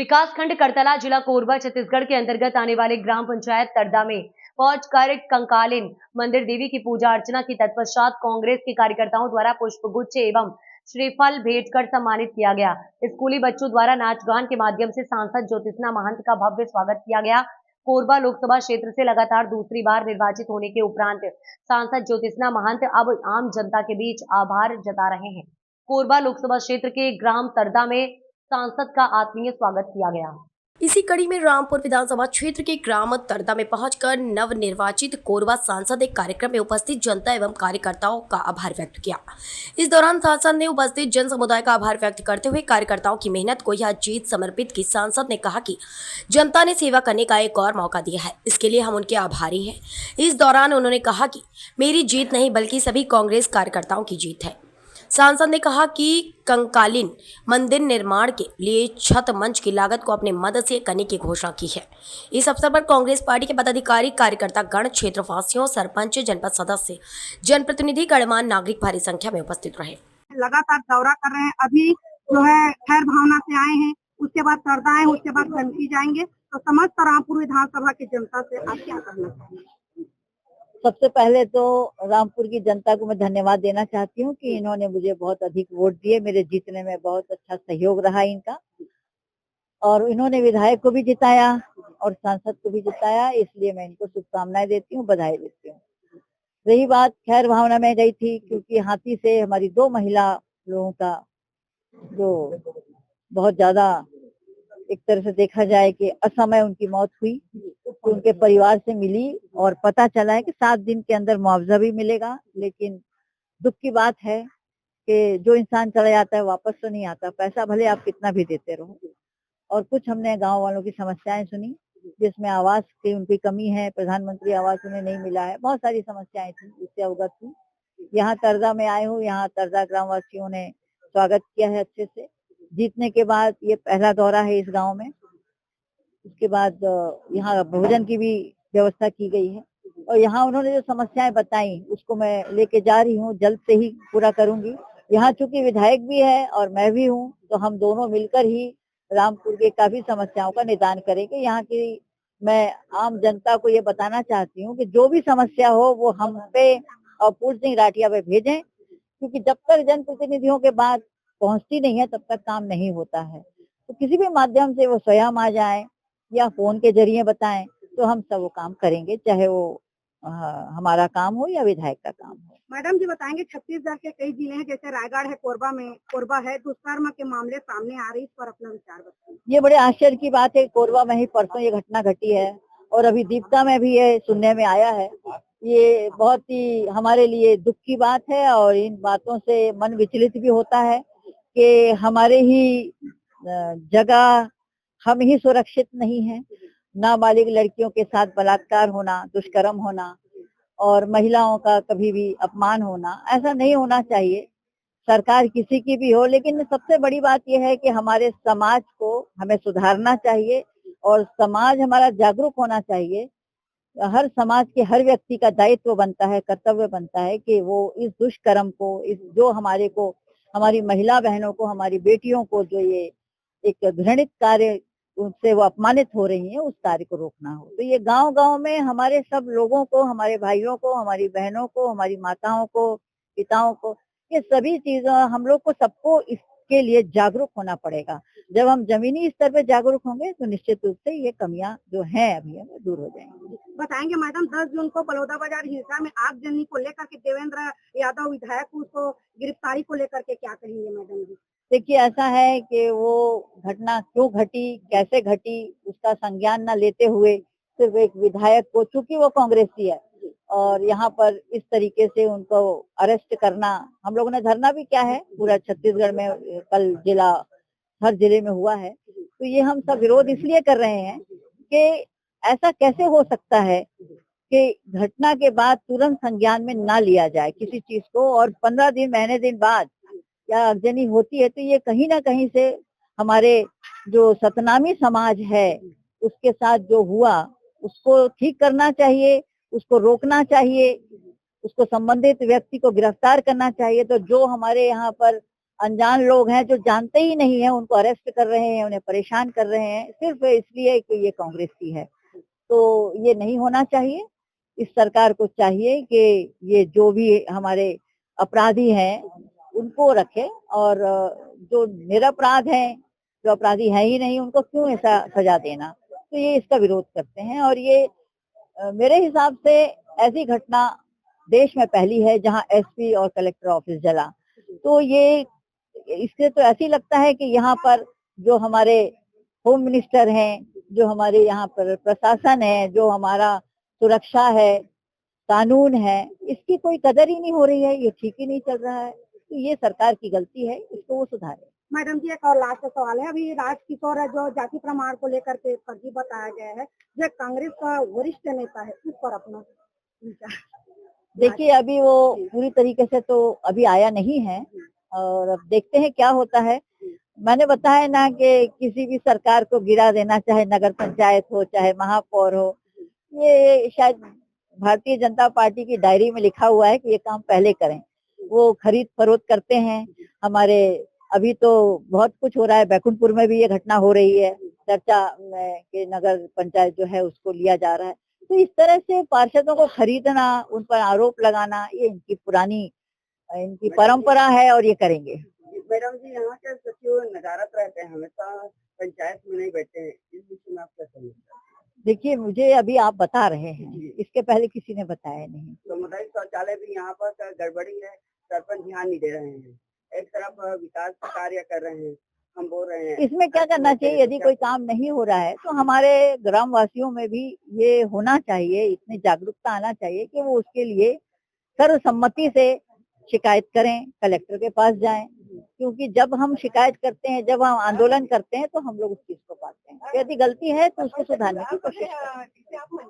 विकासखंड करतला, जिला कोरबा, छत्तीसगढ़ के अंतर्गत आने वाले ग्राम पंचायत तरदा में पहुंचकर कंकालिन मंदिर देवी की पूजा अर्चना की तत्पश्चात कांग्रेस के कार्यकर्ताओं द्वारा पुष्पगुच्छ एवं श्रीफल भेंट कर सम्मानित किया गया। स्कूली बच्चों द्वारा नाच गान के माध्यम से सांसद ज्योत्सना महंत का भव्य स्वागत किया गया। कोरबा लोकसभा क्षेत्र से लगातार दूसरी बार निर्वाचित होने के उपरांत सांसद ज्योत्सना महंत अब आम जनता के बीच आभार जता रहे हैं। कोरबा लोकसभा क्षेत्र के ग्राम तरदा में सांसद का आत्मीय स्वागत किया गया। इसी कड़ी में रामपुर विधानसभा क्षेत्र के ग्राम तरदा में पहुंचकर नवनिर्वाचित कोरबा सांसद एक कार्यक्रम में उपस्थित जनता एवं कार्यकर्ताओं का आभार व्यक्त किया। इस दौरान सांसद ने उपस्थित जन समुदाय का आभार व्यक्त करते हुए कार्यकर्ताओं की मेहनत को यह जीत समर्पित की। सांसद ने कहा कि जनता ने सेवा करने का एक और मौका दिया है, इसके लिए हम उनके आभारी हैं। इस दौरान उन्होंने कहा कि मेरी जीत नहीं बल्कि सभी कांग्रेस कार्यकर्ताओं की जीत है। सांसद ने कहा कि कंकालिन मंदिर निर्माण के लिए छत मंच की लागत को अपने मदद से करने की घोषणा की है। इस अवसर पर कांग्रेस पार्टी के पदाधिकारी, कार्यकर्ता गण, क्षेत्रवासियों, सरपंच, जनपद सदस्य, जनप्रतिनिधि, गणमान्य नागरिक भारी संख्या में उपस्थित रहे। लगातार दौरा कर रहे हैं। अभी जो है खैर भावना से आए हैं, उसके बाद तरदा आए, उसके बाद गंदगी जाएंगे। तो समस्त रामपुर विधानसभा की जनता से आप क्या कहना चाहेंगे? सबसे पहले तो रामपुर की जनता को मैं धन्यवाद देना चाहती हूँ कि इन्होंने मुझे बहुत अधिक वोट दिए। मेरे जीतने में बहुत अच्छा सहयोग रहा इनका, और इन्होंने विधायक को भी जिताया और सांसद को भी जिताया, इसलिए मैं इनको शुभकामनाएं देती हूँ, बधाई देती हूँ। रही बात खैर भावना में गई थी, क्योंकि हाथी से हमारी 2 महिला लोगों का जो बहुत ज्यादा एक तरह से देखा जाए कि असमय उनकी मौत हुई, तो उनके परिवार से मिली और पता चला है कि 7 दिन के अंदर मुआवजा भी मिलेगा। लेकिन दुख की बात है कि जो इंसान चला जाता है वापस तो नहीं आता, पैसा भले आप कितना भी देते रहो। और कुछ हमने गांव वालों की समस्याएं सुनी, जिसमें आवास की उनकी कमी है, प्रधानमंत्री आवास उन्हें नहीं मिला है, बहुत सारी समस्याएं थी, इससे अवगत हुई। यहाँ तरदा में आए हूँ, यहाँ तरदा ग्रामवासियों ने स्वागत किया है अच्छे से। जीतने के बाद ये पहला दौरा है इस गांव में। उसके बाद यहाँ भोजन की भी व्यवस्था की गई है, और यहाँ उन्होंने जो समस्याएं बताई उसको मैं लेके जा रही हूँ, जल्द से ही पूरा करूंगी। यहाँ चूंकि विधायक भी है और मैं भी हूँ, तो हम दोनों मिलकर ही रामपुर के काफी समस्याओं का निदान करेंगे। यहाँ की मैं आम जनता को ये बताना चाहती हूँ कि जो भी समस्या हो वो हम पे और पूर्ण सिंह राठिया पे भेजें, क्योंकि जब तक जनप्रतिनिधियों के बात पहुंचती नहीं है तब तक काम नहीं होता है। तो किसी भी माध्यम से वो स्वयं आ जाए या फोन के जरिए बताएं, तो हम सब वो काम करेंगे, चाहे वो हमारा काम हो या विधायक का काम हो। मैडम जी बताएंगे, छत्तीसगढ़ के कई जिले हैं, जैसे रायगढ़ है, कोरबा है, दुष्कर्म के मामले सामने आ रही, इस पर अपना विचार बताएं। ये बड़े आश्चर्य की बात है, कोरबा में ही परसों ये घटना घटी है और अभी दीपका में भी ये सुनने में आया है। ये बहुत ही हमारे लिए दुख की बात है, और इन बातों से मन विचलित भी होता है कि हमारे ही जगह हम ही सुरक्षित नहीं हैं। नाबालिग लड़कियों के साथ बलात्कार होना, दुष्कर्म होना और महिलाओं का कभी भी अपमान होना, ऐसा नहीं होना चाहिए। सरकार किसी की भी हो, लेकिन सबसे बड़ी बात यह है कि हमारे समाज को हमें सुधारना चाहिए और समाज हमारा जागरूक होना चाहिए। हर समाज के हर व्यक्ति का दायित्व बनता है, कर्तव्य बनता है कि वो इस दुष्कर्म को, इस जो हमारी महिला बहनों को, हमारी बेटियों को जो ये एक घृणित कार्य उनसे वो अपमानित हो रही हैं, उस कार्य को रोकना हो। तो ये गांव-गांव में हमारे सब लोगों को, हमारे भाइयों को, हमारी बहनों को, हमारी माताओं को, पिताओं को, ये सभी चीजों हम लोग को सबको इसके लिए जागरूक होना पड़ेगा। जब हम जमीनी स्तर पे जागरूक होंगे तो निश्चित रूप से ये कमियां जो हैं अभी वो दूर हो जाएंगी। बताएंगे मैडम, 10 जून को बलौदाबाजार हिंसा में आगजनी को लेकर के देवेंद्र यादव विधायक उसको गिरफ्तारी को लेकर के क्या कहेंगे मैडम जी? देखिए, ऐसा है कि वो घटना क्यों घटी, कैसे घटी, उसका संज्ञान न लेते हुए सिर्फ एक विधायक को, चूंकि वो कांग्रेसी है, और यहाँ पर इस तरीके से उनको अरेस्ट करना, हम लोगों ने धरना भी किया है पूरा छत्तीसगढ़ में, कल हर जिले में हुआ है। तो ये हम सब विरोध इसलिए कर रहे हैं कि ऐसा कैसे हो सकता है कि घटना के बाद तुरंत संज्ञान में ना लिया जाए किसी चीज को, और 15 दिन, महीने दिन बाद या आगजनी होती है, तो ये कहीं ना कहीं से हमारे जो सतनामी समाज है उसके साथ जो हुआ उसको ठीक करना चाहिए, उसको रोकना चाहिए, उसको संबंधित व्यक्ति को गिरफ्तार करना चाहिए। तो जो हमारे यहाँ पर अनजान लोग हैं जो जानते ही नहीं है, उनको अरेस्ट कर रहे हैं, उन्हें परेशान कर रहे हैं सिर्फ इसलिए कि ये कांग्रेस की है। तो ये नहीं होना चाहिए। इस सरकार को चाहिए कि ये जो भी हमारे अपराधी हैं उनको रखे और जो निरपराध हैं, जो अपराधी है ही नहीं, उनको क्यों ऐसा सजा देना। तो ये इसका विरोध करते हैं और ये मेरे हिसाब से ऐसी घटना देश में पहली है जहां एसपी और कलेक्टर ऑफिस जला। तो ये इससे तो ऐसी लगता है कि यहाँ पर जो हमारे होम मिनिस्टर हैं, जो हमारे यहाँ पर प्रशासन है, जो हमारा सुरक्षा है, कानून है, इसकी कोई कदर ही नहीं हो रही है, ये ठीक ही नहीं चल रहा है। तो ये सरकार की गलती है, इसको वो सुधारे। मैडम जी एक और लास्ट सवाल है, अभी राज किशोर है जो जाति प्रमाण को लेकर के फर्जी बताया गया है, जो कांग्रेस का वरिष्ठ नेता है, उस पर अपना विचार। देखिए अभी वो पूरी तरीके से तो अभी आया नहीं है और अब देखते हैं क्या होता है। मैंने बताया ना कि किसी भी सरकार को गिरा देना, चाहे नगर पंचायत हो, चाहे महापौर हो, ये शायद भारतीय जनता पार्टी की डायरी में लिखा हुआ है कि ये काम पहले करें। वो खरीद फरोख्त करते हैं। हमारे अभी तो बहुत कुछ हो रहा है, बैकुंठपुर में भी ये घटना हो रही है, चर्चा में कि नगर पंचायत जो है उसको लिया जा रहा है। तो इस तरह से पार्षदों को खरीदना, उन पर आरोप लगाना, ये इनकी परंपरा है और ये करेंगे। मैडम जी यहाँ के सचिव नदारत रहते हैं, हमेशा पंचायत में नहीं बैठते हैं, इस विषय में आप क्या समझते हैं? देखिए मुझे अभी आप बता रहे हैं, इसके पहले किसी ने बताया नहीं। सामुदायिक शौचालय भी यहाँ पर गड़बड़ी है, सरपंच ध्यान नहीं दे रहे हैं, एक तरफ विकास कार्य कर रहे हैं, हम बोल रहे हैं इसमें क्या करना चाहिए, यदि कोई काम नहीं हो रहा है तो हमारे ग्रामवासियों में भी ये होना चाहिए, इतनी जागरूकता आना चाहिए कि वो उसके लिए सर्वसम्मति से शिकायत करें, कलेक्टर के पास जाएं, क्योंकि जब हम शिकायत करते हैं, जब हम आंदोलन करते हैं तो हम लोग उस चीज को पाते हैं। यदि गलती है तो उसको सुधारने की कोशिश करें।